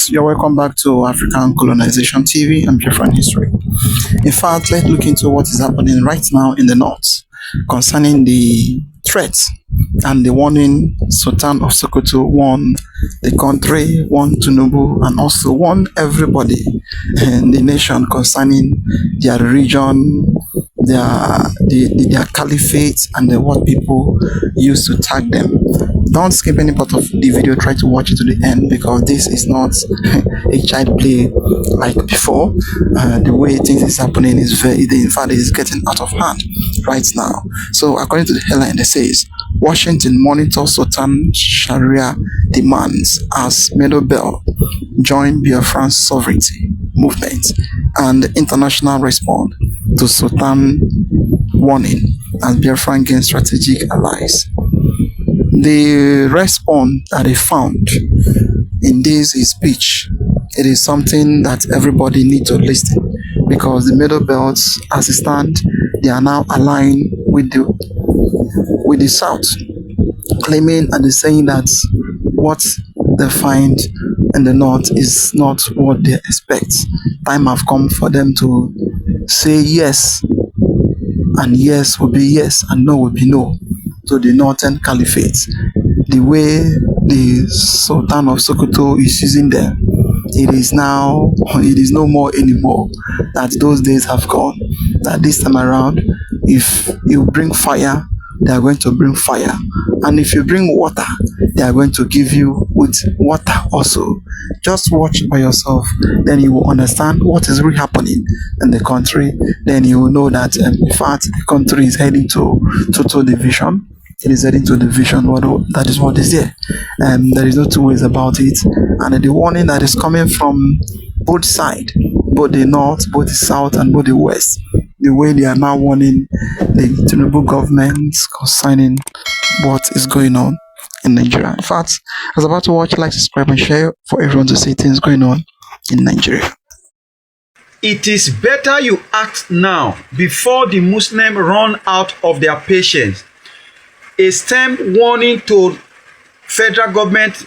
viewers, you're welcome back to African Colonization TV and Biafran History. In fact, let's look into what is happening right now in the north concerning the threats and the warning Sultan of Sokoto warned the country, warned Tinubu, and also warned everybody in the nation concerning their region, their caliphate, and what people used to tag them. Don't skip any part of the video. Try to watch it to the end because this is not a child play like before. The way things is happening is in fact, it is getting out of hand right now. So according to the headline, it says Washington monitors Sultan Sharia demands as Middle Belt join Biafran sovereignty movement and international response to Sultan warning as Biafran gains strategic allies. The response that they found in this speech, it is something that everybody needs to listen because the Middle Belts, as it stands, they are now aligned with the South, claiming and saying that what they find in the North is not what they expect. Time have come for them to say yes, and yes will be yes, and no will be no to the Northern Caliphate. The way the Sultan of Sokoto is using them, it is no more anymore. That those days have gone. That this time around, if you bring fire, they are going to bring fire. And if you bring water, they are going to give you with water also. Just watch by yourself, then you will understand what is really happening in the country. Then you will know that in fact the country is heading to total division. It is heading to division. That is what is there. There is no two ways about it. And the warning that is coming from both sides, both the north, both the south, and both the west, the way they are now warning the Tinubu government concerning what is going on in Nigeria. In fact, I was about to watch, like, subscribe, and share for everyone to see things going on in Nigeria. It is better you act now before the Muslims run out of their patience. A stern warning to federal government,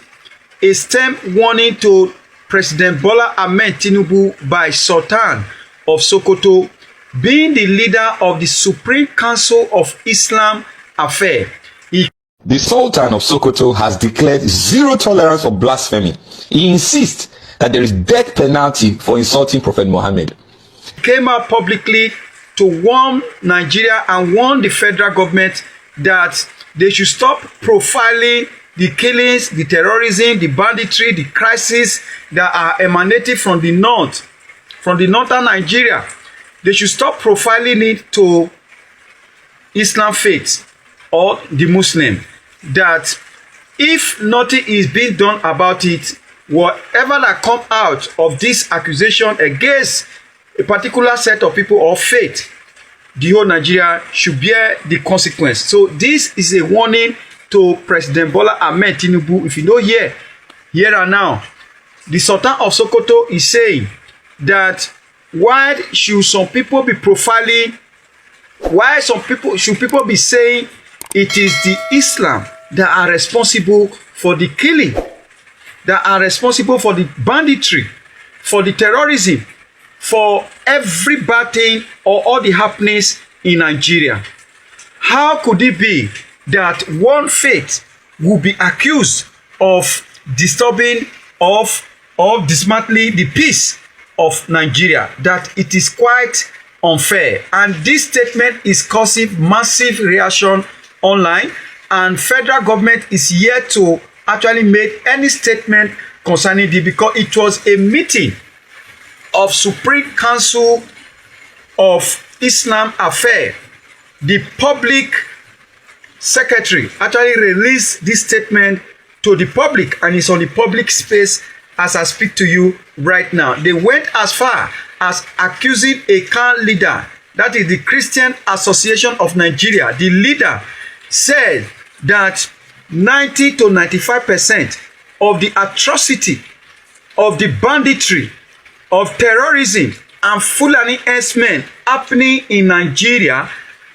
a stern warning to President Bola Ahmed Tinubu by Sultan of Sokoto, being the leader of the Supreme Council of Islam Affairs. The Sultan of Sokoto has declared zero tolerance of blasphemy. He insists that there is death penalty for insulting Prophet Muhammad. He came out publicly to warn Nigeria and warn the federal government that they should stop profiling the killings, the terrorism, the banditry, the crisis that are emanating from the north, from the northern Nigeria. They should stop profiling it to Islam faith or the Muslim. That if nothing is being done about it, whatever that come out of this accusation against a particular set of people or faith, the whole Nigeria should bear the consequence. So this is a warning to President Bola Ahmed Tinubu. If you know here and now, the Sultan of Sokoto is saying that why should some people be profiling, should people be saying it is the Islam that are responsible for the killing, that are responsible for the banditry, for the terrorism, for every bad thing or all the happenings in Nigeria. How could it be that one faith will be accused of disturbing, of dismantling the peace of Nigeria? That it is quite unfair. And this statement is causing massive reaction online, and federal government is yet to actually make any statement concerning this because it was a meeting of Supreme Council of Islam Affairs. The public secretary actually released this statement to the public, and it's on the public space as I speak to you right now. They went as far as accusing a CAN leader, that is the Christian Association of Nigeria. The leader said that 90 to 95% of the atrocity, of the banditry, of terrorism and Fulani herdsmen happening in Nigeria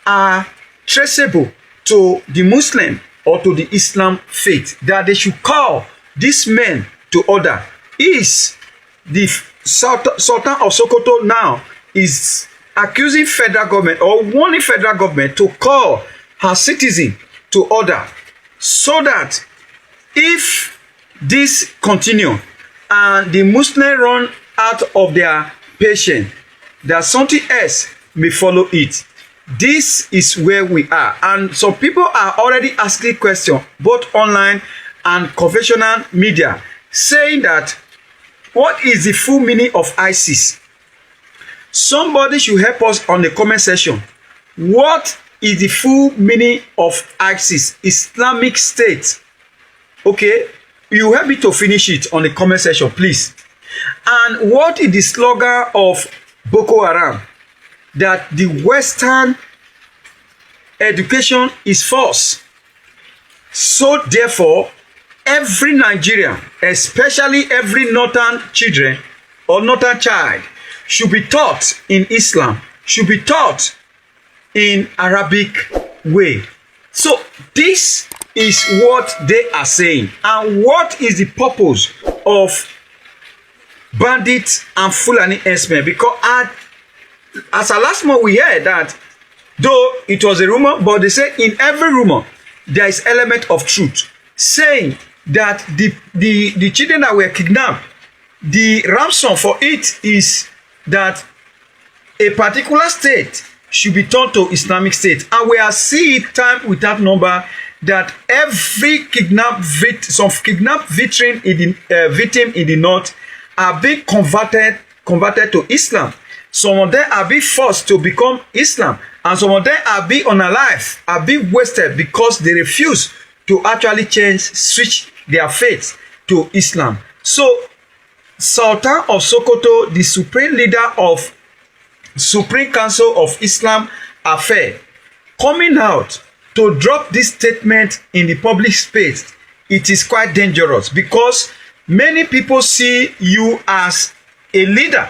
are traceable to the Muslim or to the Islam faith. That they should call these men to order is the Sultan of Sokoto now is accusing federal government or warning federal government to call her citizen to order, so that if this continue and the Muslims run out of their patience, that something else may follow it. This is where we are, and some people are already asking questions, both online and conventional media, saying that what is the full meaning of ISIS? Somebody should help us on the comment section. What is the full meaning of ISIS? Islamic State. Okay, you help me to finish it on the comment section, please. And what is the slogan of Boko Haram? That the Western education is false. So therefore, every Nigerian, especially every northern children or northern child, should be taught in Islam, should be taught in Arabic way. So this is what they are saying. And what is the purpose of bandits and Fulani herdsmen? Because as a last month we heard that, though it was a rumor, but they say in every rumor there is element of truth, saying that the children that were kidnapped, the ransom for it is that a particular state should be turned to Islamic State. And we are seeing time without number that every kidnapped victim in the north are being converted to Islam. Some of them are being forced to become Islam, and some of them are being unalive, are being wasted because they refuse to actually switch their faith to Islam. So Sultan of Sokoto, the supreme leader of Supreme Council of Islam Affairs, coming out to drop this statement in the public space, it is quite dangerous, because many people see you as a leader,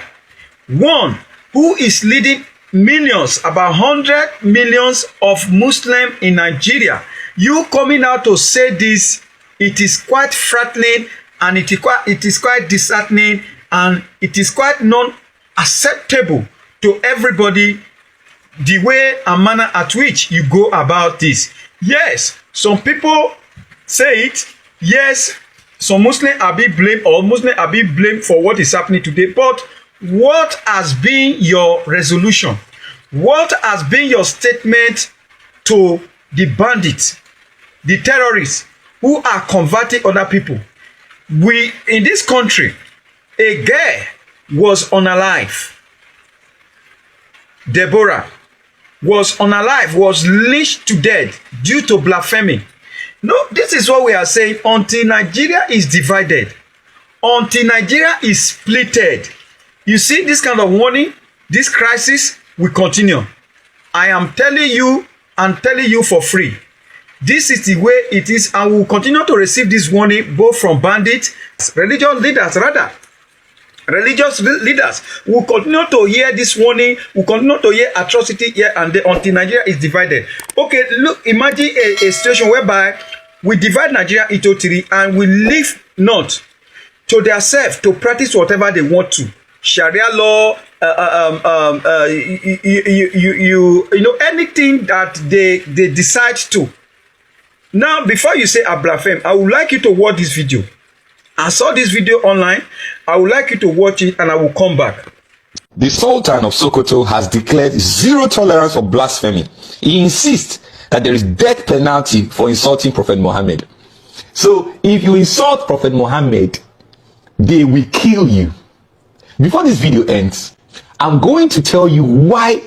one who is leading millions, about 100 millions of Muslims in Nigeria. You coming out to say this, it is quite frightening, and it is quite disheartening, and it is quite non-acceptable to everybody, the way and manner at which you go about this. Yes, some people say it. Yes, some Muslims are being blamed, or Muslims are being blamed for what is happening today. But what has been your resolution? What has been your statement to the bandits, the terrorists who are converting other people? We, in this country, a girl was unalive. Deborah was unalive, was lynched to death due to blasphemy. No, this is what we are saying. Until Nigeria is divided, until Nigeria is splitted, you see this kind of warning, this crisis will continue. I am telling you, and telling you for free. This is the way it is, and we will continue to receive this warning both from bandits, religious leaders will continue to hear this warning, will continue to hear atrocity here and there until Nigeria is divided. Okay, look, imagine a situation whereby we divide Nigeria into three and we leave north to themselves to practice whatever they want to. Sharia law, you know, anything that they decide to. Now, before you say blaspheme, I would like you to watch this video. I saw this video online. I would like you to watch it, and I will come back. The Sultan of Sokoto has declared zero tolerance for blasphemy. He insists that there is death penalty for insulting Prophet Muhammad. So if you insult Prophet Muhammad, they will kill you. Before this video ends, I'm going to tell you why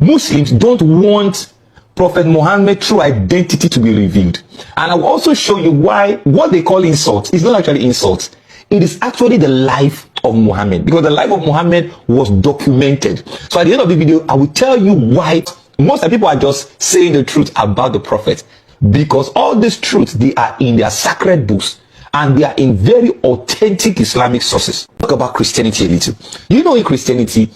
Muslims don't want Prophet Muhammad's true identity to be revealed. And I will also show you why what they call insult is not actually insult. It is actually the life of Muhammad, because the life of Muhammad was documented. So at the end of the video, I will tell you why most of the people are just saying the truth about the prophet, because all these truths, they are in their sacred books and they are in very authentic Islamic sources. Talk about Christianity a little. You know, in Christianity,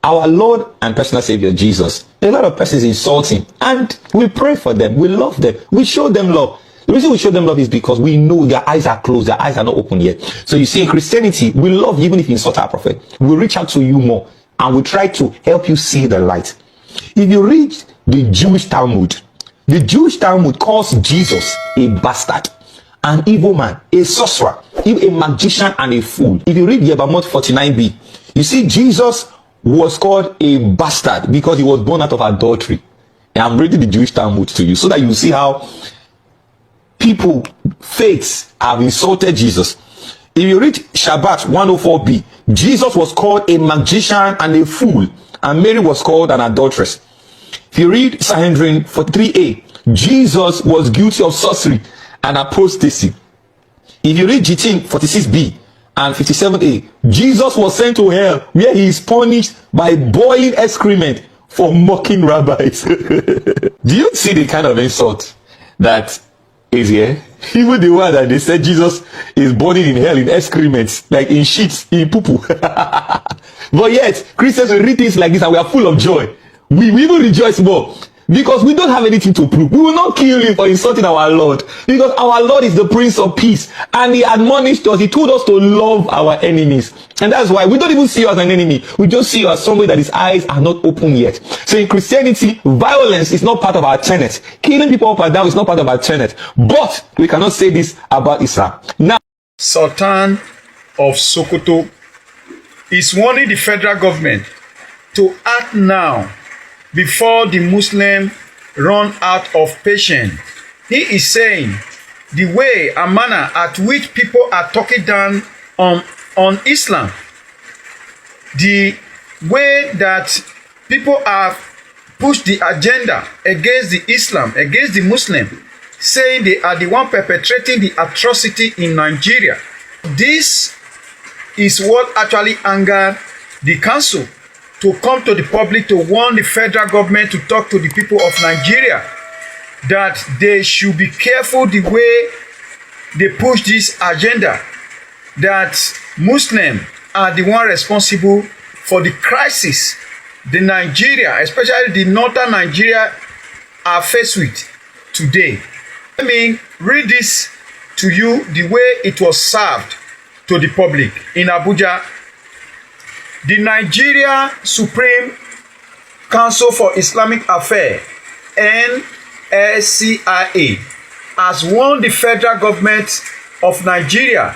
our Lord and personal Savior Jesus, a lot of persons insult him, and we pray for them, we love them, we show them love. The reason we show them love is because we know their eyes are closed, their eyes are not open yet. So you see, in Christianity, we love you even if you insult our prophet. We reach out to you more and we try to help you see the light. If you read the Jewish Talmud calls Jesus a bastard, an evil man, a sorcerer, a magician, and a fool. If you read Yebamot 49b, you see Jesus was called a bastard because he was born out of adultery. And I'm reading the Jewish Talmud to you so that you see how people, faiths, have insulted Jesus. If you read Shabbat 104b, Jesus was called a magician and a fool, and Mary was called an adulteress. If you read Sanhedrin 43a, Jesus was guilty of sorcery and apostasy. If you read Gittin 46b and 57a, Jesus was sent to hell where he is punished by boiling excrement for mocking rabbis. Do you see the kind of insult that is here? Even the one that they said Jesus is burning in hell in excrements, like in shits, in poo-poo. But yet, Christians will read things like this and we are full of joy. We even rejoice more because we don't have anything to prove. We will not kill him for insulting our Lord, because our Lord is the Prince of Peace and he admonished us. He told us to love our enemies, and that's why we don't even see you as an enemy. We just see you as somebody that his eyes are not open yet. So in Christianity, violence is not part of our tenet. Killing people up and down is not part of our tenet. But we cannot say this about Islam. Now, Sultan of Sokoto is warning the federal government to act now before the Muslims run out of patience. He is saying the way and manner at which people are talking down on Islam, the way that people have pushed the agenda against the Islam, against the Muslim, saying they are the one perpetrating the atrocity in Nigeria. This is what actually angered the council to come to the public to warn the federal government to talk to the people of Nigeria that they should be careful the way they push this agenda, that Muslims are the one responsible for the crisis the Nigeria, especially the northern Nigeria, are faced with today. Let me read this to you the way it was served to the public in Abuja. The Nigeria Supreme Council for Islamic Affairs, NSCIA, has warned the federal government of Nigeria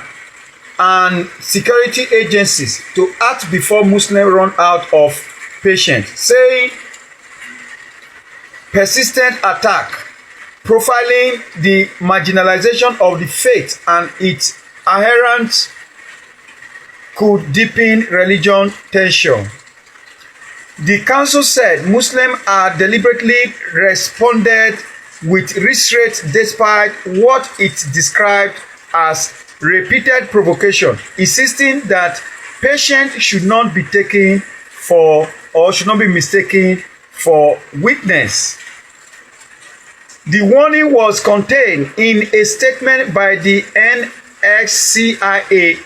and security agencies to act before Muslims run out of patience, saying persistent attack, profiling the marginalization of the faith and its adherents could deepen religion tension. The council said Muslims are deliberately responded with restraint despite what it described as repeated provocation, insisting that patients should not be taken for or should not be mistaken for weakness. The warning was contained in a statement by the NSCIA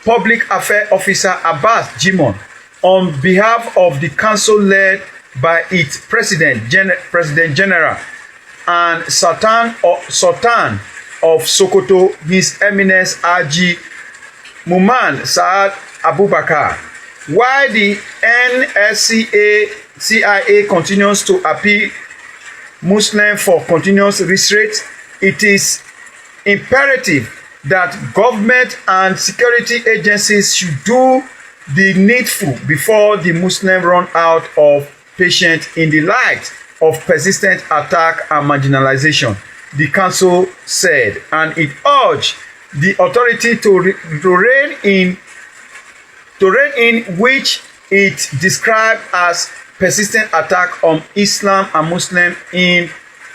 Public Affairs Officer Abbas Jimon on behalf of the council led by its President General and Sultan of Sokoto, His Eminence Haji Muhammad Saad Abubakar. While the NSCIA continues to appeal Muslims for continuous restraint, it is imperative that government and security agencies should do the needful before the Muslims run out of patience in the light of persistent attack and marginalization, the council said, and it urged the authority to rein in which it described as persistent attack on Islam and Muslims in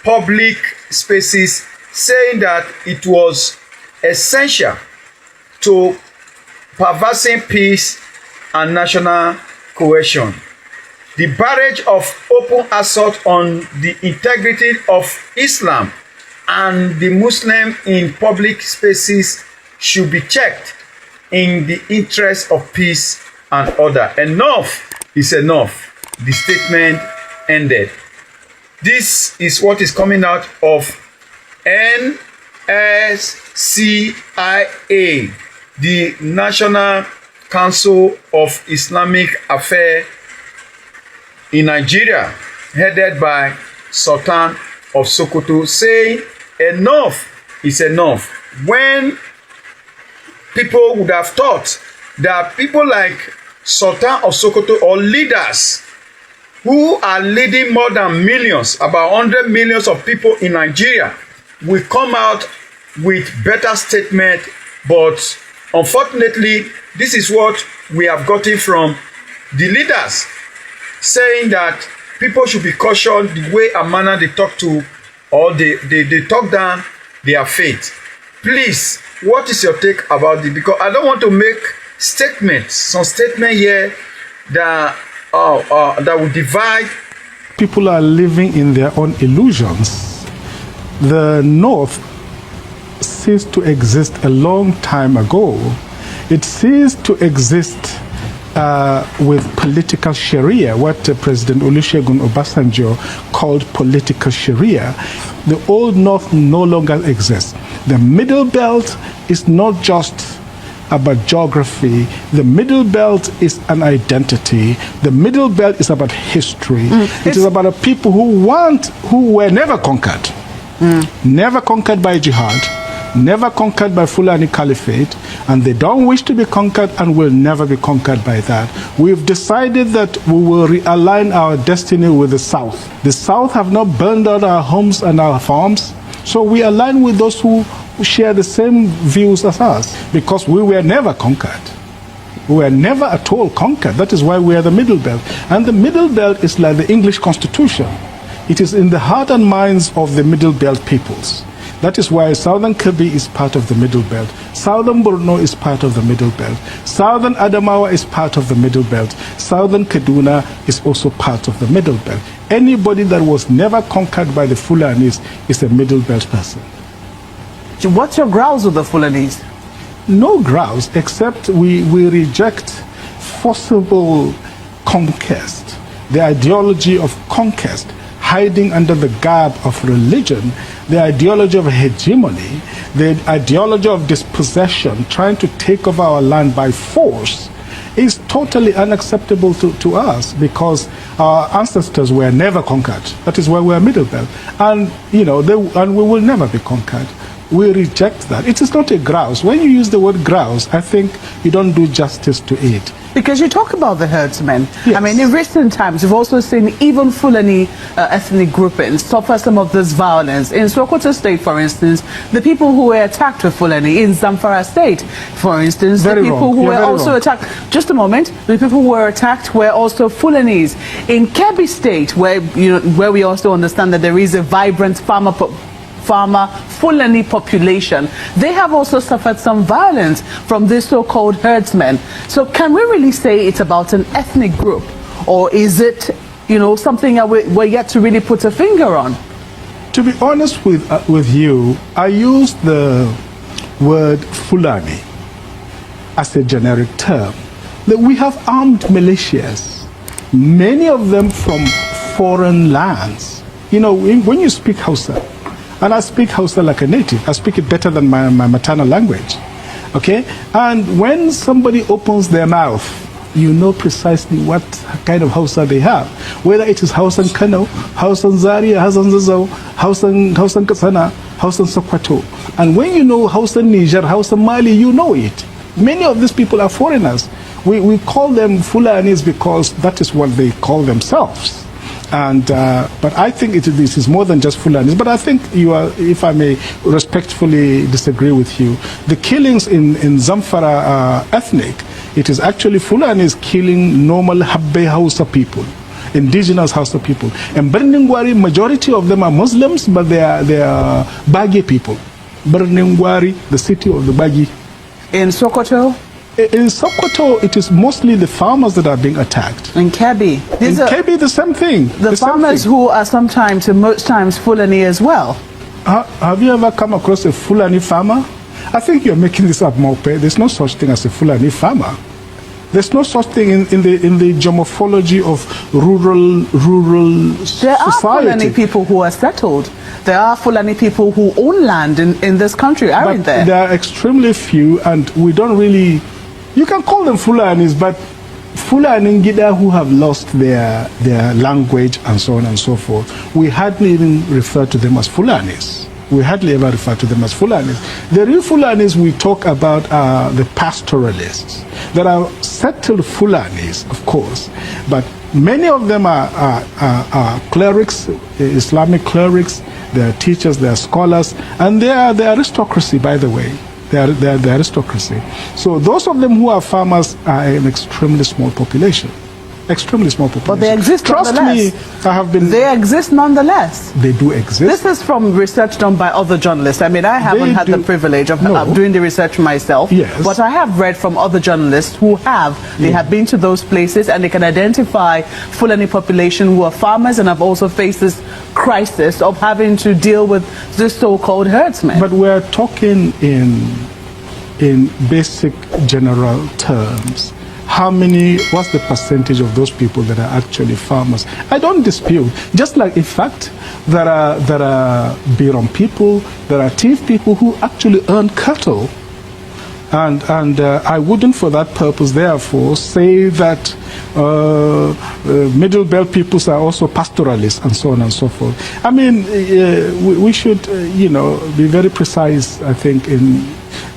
public spaces, saying that it was essential to preserving peace and national cohesion. The barrage of open assault on the integrity of Islam and the Muslim in public spaces should be checked in the interest of peace and order. Enough is enough. The statement ended. This is what is coming out of SCIA, the National Council of Islamic Affairs in Nigeria, headed by Sultan of Sokoto, saying enough is enough. When people would have thought that people like Sultan of Sokoto or leaders who are leading more than millions, about 100 millions of people in Nigeria, will come out with better statement, but unfortunately, this is what we have gotten from the leaders, saying that people should be cautioned the way and manner they talk to, or they talk down their faith. Please, what is your take about this? Because I don't want to make statements, some statement here that will divide. People are living in their own illusions. The North ceased to exist a long time ago. It ceased to exist with political Sharia, what President Olusegun Obasanjo called political Sharia. The Old North no longer exists. The Middle Belt is not just about geography. The Middle Belt is an identity. The Middle Belt is about history. It is about a people who were never conquered. Never conquered by jihad, never conquered by Fulani Caliphate, and they don't wish to be conquered and will never be conquered by that. We've decided that we will realign our destiny with the South. The South have not burned out our homes and our farms, so we align with those who share the same views as us, because we were never conquered. We were never at all conquered. That is why we are the Middle Belt. And the Middle Belt is like the English Constitution. It is in the heart and minds of the Middle Belt peoples. That is why Southern Kebbi is part of the Middle Belt. Southern Borno is part of the Middle Belt. Southern Adamawa is part of the Middle Belt. Southern Kaduna is also part of the Middle Belt. Anybody that was never conquered by the Fulanis is a Middle Belt person. What's your grouse with the Fulanis? No grouse, except we reject forcible conquest, the ideology of conquest, hiding under the garb of religion, the ideology of hegemony, the ideology of dispossession, trying to take over our land by force, is totally unacceptable to us, because our ancestors were never conquered. That is why we are Middle Belt. And, and we will never be conquered. We reject that. It is not a grouse. When you use the word grouse, I think you don't do justice to it. Because you talk about the herdsmen. Yes. I mean, in recent times, we've also seen even Fulani ethnic groupings suffer some of this violence. In Sokoto State, for instance, the people who were attacked were Fulani. In Zamfara State, for instance, the people who were also attacked, just a moment, the people who were attacked were also Fulanis. In Kebbi State, where we also understand that there is a vibrant farmer Fulani population, they have also suffered some violence from these so-called herdsmen. So can we really say it's about an ethnic group, or is it, something that we're yet to really put a finger on? To be honest with you, I use the word Fulani as a generic term. That we have armed militias, many of them from foreign lands. When you speak Hausa, and I speak Hausa like a native. I speak it better than my maternal language. Okay? And when somebody opens their mouth, you know precisely what kind of Hausa they have. Whether it is Hausan Kano, Hausan Zaria, Hausan Zazzau, Hausan Katsina, Hausan Sokoto. And when you know Hausan Niger, Hausan Mali, you know it. Many of these people are foreigners. We call them Fulanis because that is what they call themselves. And but I think this is more than just Fulanis. But I think if I may respectfully disagree with you, the killings in Zamfara ethnic, it is actually Fulanis killing normal Habbe Hausa people, indigenous Hausa people. And Birningwari, majority of them are Muslims, but they are Bagi people. Birningwari, the city of the Bagi. In Sokoto? In Sokoto, it is mostly the farmers that are being attacked. In Kebbi? In Kebbi, the same thing. The farmers who are sometimes, and most times, Fulani as well. Have you ever come across a Fulani farmer? I think you're making this up, Mope. There's no such thing as a Fulani farmer. There's no such thing in the geomorphology of rural There are society. Fulani people who are settled. There are Fulani people who own land in this country, aren't there? There are extremely few, and we don't really. You can call them Fulanis, but Fulani Ngida who have lost their language and so on and so forth, we hardly even refer to them as Fulanis. We hardly ever refer to them as Fulanis. The real Fulanis we talk about are the pastoralists. There are settled Fulanis, of course, but many of them are clerics, Islamic clerics. They are teachers, they are scholars, and they are the aristocracy, by the way. They are the aristocracy. So those of them who are farmers are an extremely small population. Extremely small population. But they exist Trust nonetheless. me, I have been... They exist nonetheless. They do exist. This is from research done by other journalists. I mean, I haven't had the privilege of doing the research myself. Yes. But I have read from other journalists who have. They have been to those places and they can identify Fulani population who are farmers and have also faced this crisis of having to deal with this so-called herdsmen. But we're talking in basic general terms. What's the percentage of those people that are actually farmers? I don't dispute. Just like, in fact, there are Biron people, there are Tiv people who actually earn cattle. And I wouldn't for that purpose, therefore, say that Middle Belt peoples are also pastoralists and so on and so forth. I mean, we should, be very precise, I think, in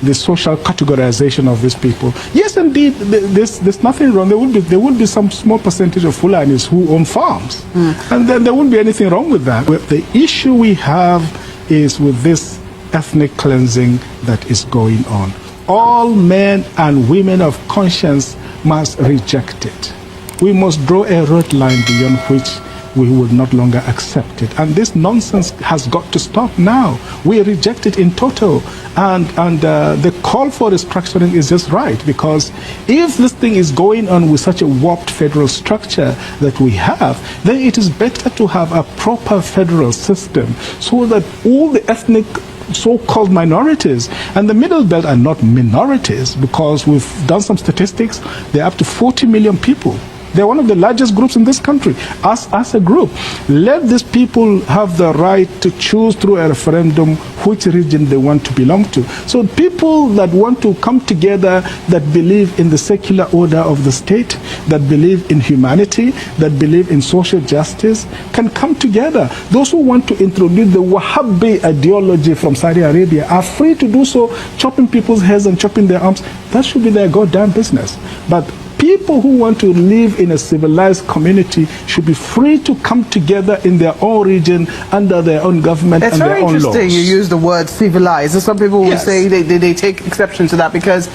the social categorization of these people. Yes, indeed, there's nothing wrong. There would be some small percentage of Fulanis who own farms, and then there wouldn't be anything wrong with that. The issue we have is with this ethnic cleansing that is going on. All men and women of conscience must reject it. We must draw a red line beyond which we will not longer accept it. And this nonsense has got to stop now. We reject it in total. And the call for restructuring is just right, because if this thing is going on with such a warped federal structure that we have, then it is better to have a proper federal system so that all the ethnic so-called minorities, and the Middle Belt are not minorities, because we've done some statistics, they're up to 40 million people. They're one of the largest groups in this country. As a group, let these people have the right to choose through a referendum which region they want to belong to. So people that want to come together, that believe in the secular order of the state, that believe in humanity, that believe in social justice, can come together. Those who want to introduce the Wahhabi ideology from Saudi Arabia are free to do so, chopping people's heads and chopping their arms. That should be their goddamn business. But people who want to live in a civilized community should be free to come together in their own region under their own government and their own laws. It's very interesting you use the word civilized. So some people will say they take exception to that because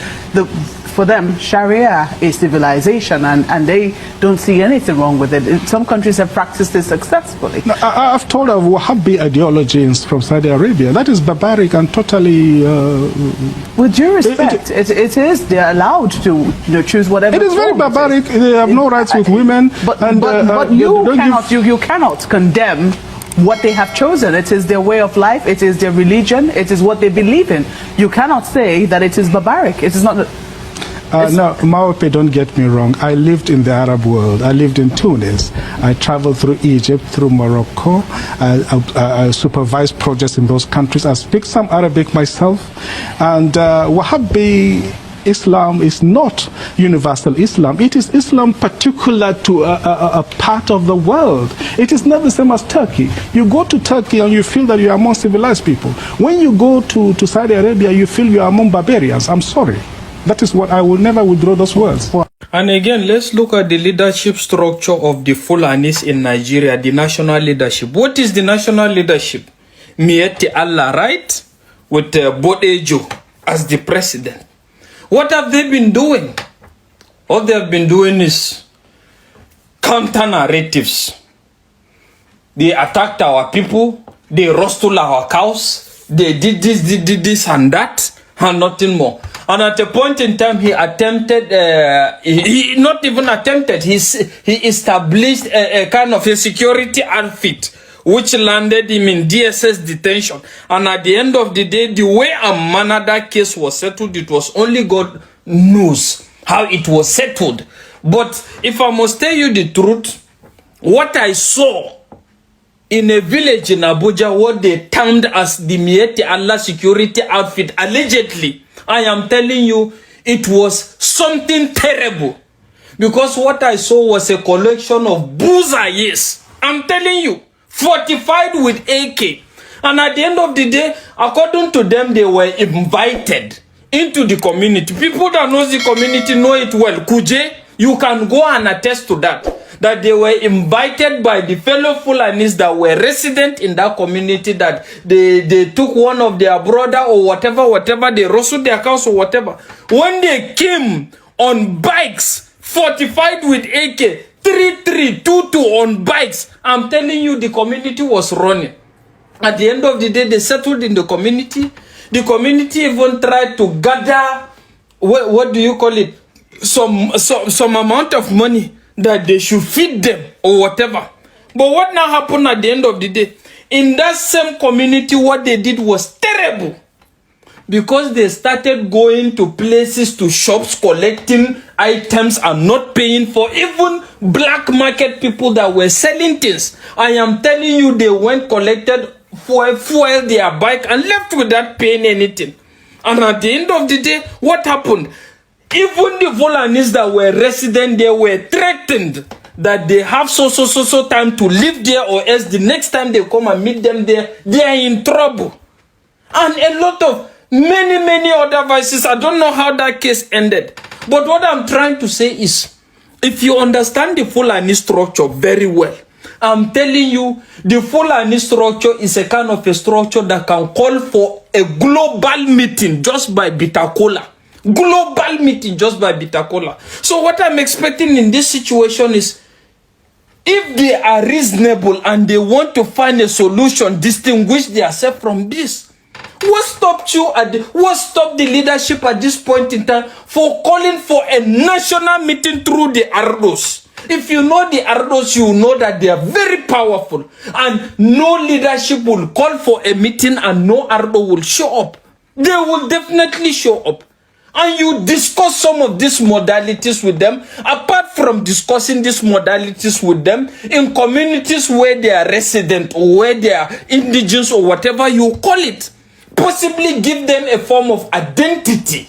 for them, Sharia is civilization, and they don't see anything wrong with it. Some countries have practiced it successfully. Now, I've told of Wahhabi ideology from Saudi Arabia. That is barbaric and totally... with due respect, they're allowed to choose whatever. It is very barbaric. They have no rights with women. But you cannot condemn what they have chosen. It is their way of life. It is their religion. It is what they believe in. You cannot say that it is barbaric. It is not... No, Maope, don't get me wrong. I lived in the Arab world. I lived in Tunis. I traveled through Egypt, through Morocco. I supervised projects in those countries. I speak some Arabic myself. And Wahhabi Islam is not universal Islam. It is Islam particular to a part of the world. It is not the same as Turkey. You go to Turkey and you feel that you are among civilized people. When you go to Saudi Arabia, you feel you are among barbarians. I'm sorry. That is what I will never withdraw those words. And again, let's look at the leadership structure of the Fulanis in Nigeria, the national leadership. What is the national leadership? Mieti Allah, right? With Bodejo as the president. What have they been doing? What they have been doing is counter narratives. They attacked our people. They roasted our cows. They did this and that, and nothing more. And at a point in time, he attempted, he not even attempted, he established a kind of a security outfit, which landed him in DSS detention. And at the end of the day, the way and manner that case was settled, it was only God knows how it was settled. But if I must tell you the truth, what I saw in a village in Abuja, what they termed as the Mieti Allah security outfit, allegedly, I am telling you, it was something terrible. Because what I saw was a collection of buzzayes. I'm telling you, fortified with AK. And at the end of the day, according to them, they were invited into the community. People that know the community know it well. Kuje, you can go and attest to that. That they were invited by the fellow Fulanis that were resident in that community, that they took one of their brother or whatever, they rustled their cows or whatever. When they came on bikes, fortified with AK, 3322 on bikes, I'm telling you, the community was running. At the end of the day, they settled in the community. The community even tried to gather, what do you call it, some amount of money that they should feed them or whatever. But what now happened at the end of the day? In that same community, what they did was terrible. Because they started going to places, to shops, collecting items and not paying for even black market people that were selling things. I am telling you, they went, collected fuel their bike and left without paying anything. And at the end of the day, what happened? Even the Fulanis that were resident there were threatened that they have so time to live there, or else the next time they come and meet them there, they are in trouble. And a lot of many other vices. I don't know how that case ended. But what I'm trying to say is, if you understand the Fulani structure very well, I'm telling you, the Fulani structure is a kind of a structure that can call for a global meeting just by Bitakola. Global meeting just by Bitakola. So what I'm expecting in this situation is, if they are reasonable and they want to find a solution, distinguish themselves from this. What stopped the leadership at this point in time for calling for a national meeting through the Ardos? If you know the Ardos, you know that they are very powerful, and no leadership will call for a meeting and no Ardo will show up. They will definitely show up. And you discuss some of these modalities with them. Apart from discussing these modalities with them in communities where they are resident or where they are indigenous or whatever you call it, possibly give them a form of identity,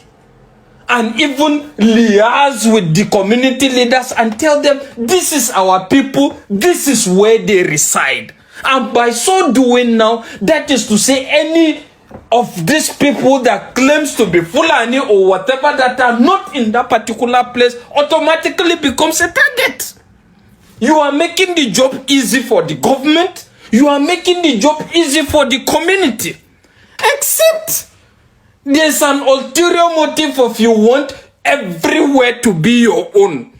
and even liaise with the community leaders and tell them, this is our people, this is where they reside. And by so doing now, that is to say, any of these people that claims to be Fulani or whatever that are not in that particular place automatically becomes a target. You are making the job easy for the government. You are making the job easy for the community. Except there's an ulterior motive of you want everywhere to be your own.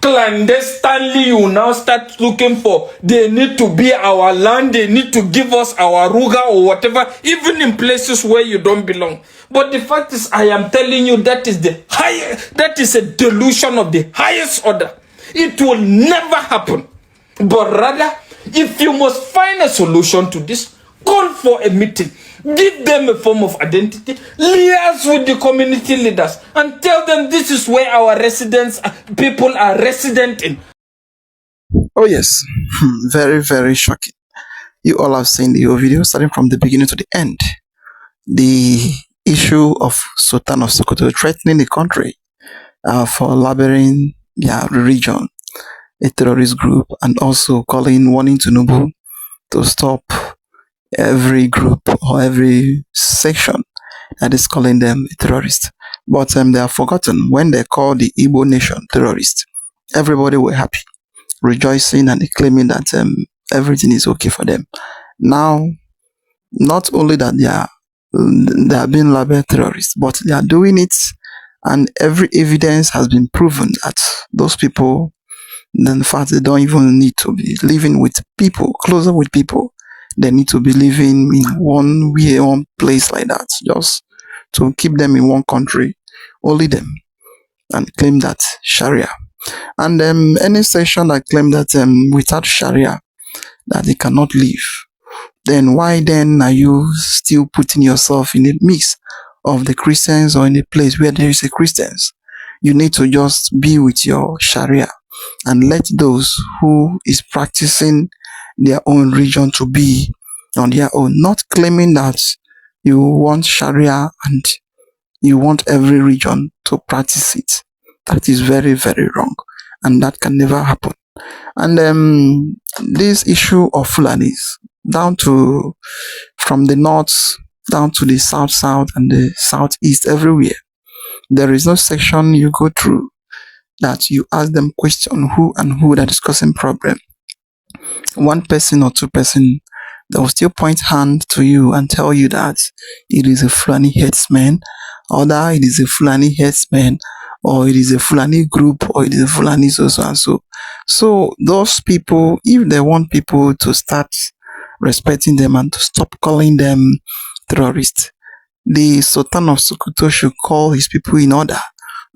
Clandestinely, you now start looking for, they need to be our land, they need to give us our ruga or whatever, even in places where you don't belong. But the fact is, I am telling you, that is a delusion of the highest order. It will never happen. But rather, if you must find a solution to this, call for a meeting. Give them a form of identity, liaise with the community leaders, and tell them this is where our people are resident in. Oh yes, very, very shocking. You all have seen the whole video, starting from the beginning to the end. The issue of Sultan of Sokoto threatening the country for labeling their region a terrorist group, and also warning Tinubu to stop every group or every section that is calling them a terrorist. But they have forgotten, when they call the Igbo nation terrorist, everybody were happy, rejoicing and claiming that everything is okay for them. Now, not only that they are being labeled terrorists, but they are doing it, and every evidence has been proven that those people, in fact, they don't even need to be living with people, closer with people. They need to be living in one place like that, just to keep them in one country, only them, and claim that Sharia. And any section that claim that without Sharia, that they cannot live, then why then are you still putting yourself in a mix of the Christians, or in a place where there is a Christians? You need to just be with your Sharia and let those who is practicing their own religion to be on their own, not claiming that you want Sharia and you want every region to practice it. That is very, very wrong, and that can never happen. And this issue of Fulanis down to from the north down to the south and the southeast, everywhere, there is no section you go through that you ask them question who and who that is causing problem. One person or two person, they will still point hand to you and tell you that it is a Fulani headsman, or that it is a Fulani headsman, or it is a Fulani group, or it is a Fulani so and so. So those people, if they want people to start respecting them and to stop calling them terrorists, the Sultan of Sokoto should call his people in order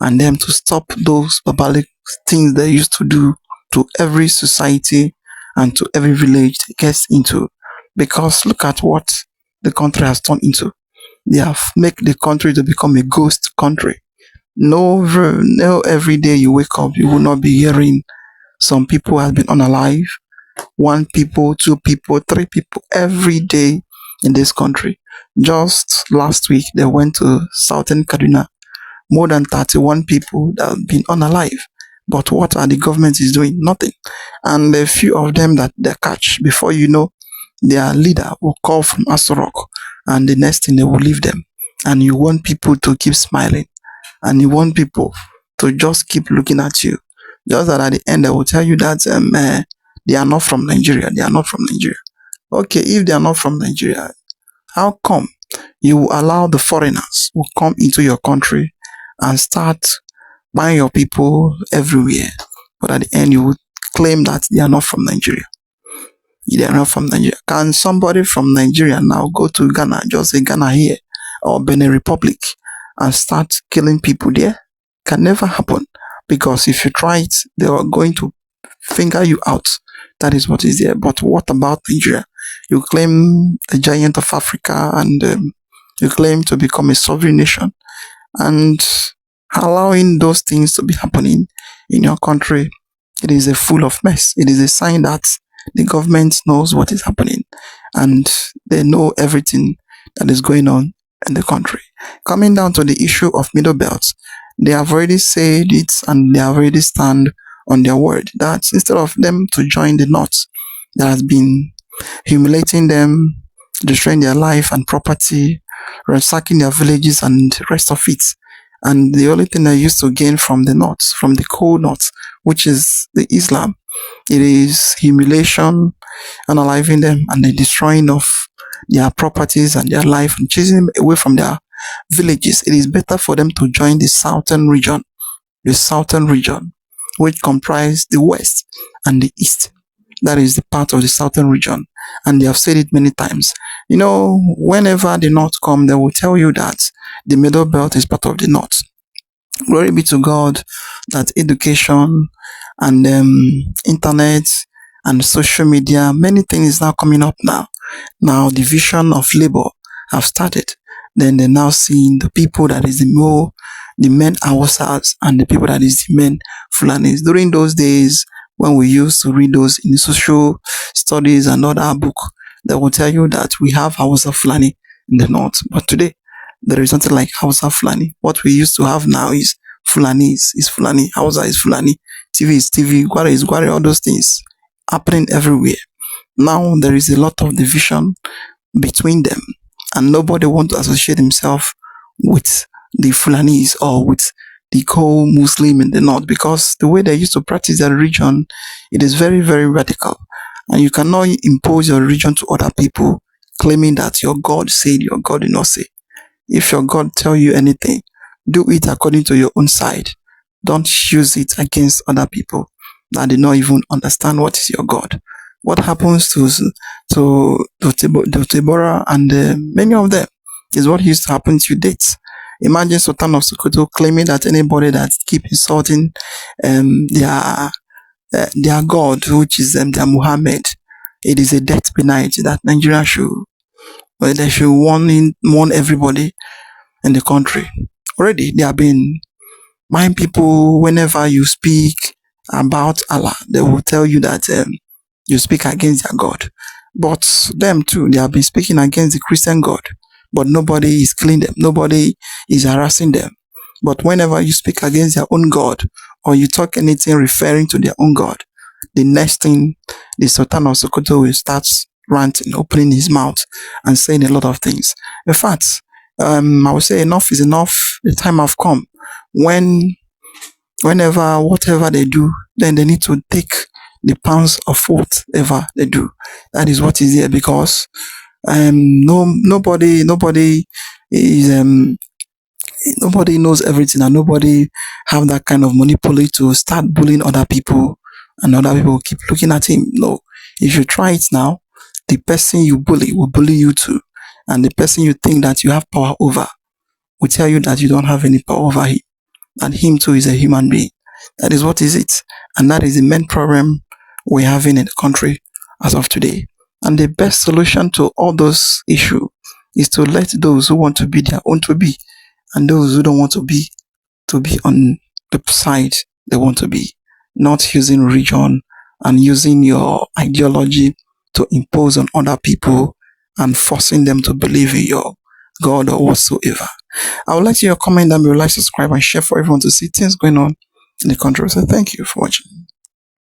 and them to stop those barbaric things they used to do to every society and to every village it gets into. Because look at what the country has turned into. They have made the country to become a ghost country. No, every day you wake up, you will not be hearing some people have been unalive. One people, two people, three people every day in this country. Just last week, they went to Southern Kaduna. More than 31 people that have been unalive. But what are the government is doing? Nothing. And a few of them that they catch, before you know, their leader will call from Asorok, and the next thing they will leave them. And you want people to keep smiling, and you want people to just keep looking at you. Just that at the end, they will tell you that they are not from Nigeria. They are not from Nigeria. Okay, if they are not from Nigeria, how come you will allow the foreigners who come into your country and start buying your people everywhere, but at the end you would claim that they are not from Nigeria? They are not from Nigeria. Can somebody from Nigeria now go to Ghana, just say Ghana here, or Benin Republic, and start killing people there? Can never happen, because if you try it, they are going to finger you out. That is what is there. But what about Nigeria? You claim a giant of Africa, and you claim to become a sovereign nation, and allowing those things to be happening in your country, it is a full of mess. It is a sign that the government knows what is happening and they know everything that is going on in the country. Coming down to the issue of Middle Belt, they have already said it and they have already stand on their word that instead of them to join the North that has been humiliating them, destroying their life and property, ransacking their villages and the rest of it, and the only thing they used to gain from the North, from the cold North, which is the Islam, it is humiliation, unaliving them, and the destroying of their properties and their life and chasing them away from their villages. It is better for them to join the southern region, which comprise the west and the east. That is the part of the southern region. And they have said it many times. You know, whenever the North come, they will tell you that the Middle Belt is part of the North. Glory be to God that education and internet and social media, many things now coming up now. Now division of labor have started. Then they're now seeing the people that is the men Hausas and the people that is the men Fulanis. During those days when we used to read those in social studies and other book, they will tell you that we have Hausa Fulani in the north. But today, there is nothing like Hausa Fulani. What we used to have now is Fulani is Fulani, Hausa is Fulani, TV is TV, Gware is Gware, all those things happening everywhere. Now there is a lot of division between them, and nobody wants to associate himself with the Fulanis or with the co-Muslim in the north, because the way they used to practice their religion, it is very, very radical. And you cannot impose your religion to other people, claiming that your God said, your God did not say. If your God tell you anything, do it according to your own side. Don't use it against other people that did not even understand what is your God. What happens to Tebora and many of them is what used to happen to dates. Imagine Sultan of Sokoto claiming that anybody that keep insulting their God, which is their Muhammad, it is a death penalty that Nigeria should, well, they should warn everybody in the country. Already they have been My people, whenever you speak about Allah, they will tell you that you speak against their God. But them too, they have been speaking against the Christian God. But nobody is killing them. Nobody is harassing them. But whenever you speak against their own God, or you talk anything referring to their own God, the next thing, the Sultan of Sokoto will start ranting, opening his mouth and saying a lot of things. In fact, I would say enough is enough. The time have come whenever whatever they do, then they need to take the pounds of whatever they do. That is what is there, because nobody is nobody knows everything, and nobody have that kind of monopoly to start bullying other people, and other people keep looking at him. No, if you try it now, the person you bully will bully you too, and the person you think that you have power over will tell you that you don't have any power over him, and him too is a human being. That is what is it, and that is the main problem we're having in the country as of today. And the best solution to all those issues is to let those who want to be their own to be, and those who don't want to be on the side they want to be, not using religion and using your ideology to impose on other people and forcing them to believe in your God or whatsoever. I would like to hear your comment down below, like, subscribe, and share for everyone to see things going on in the country. So thank you for watching.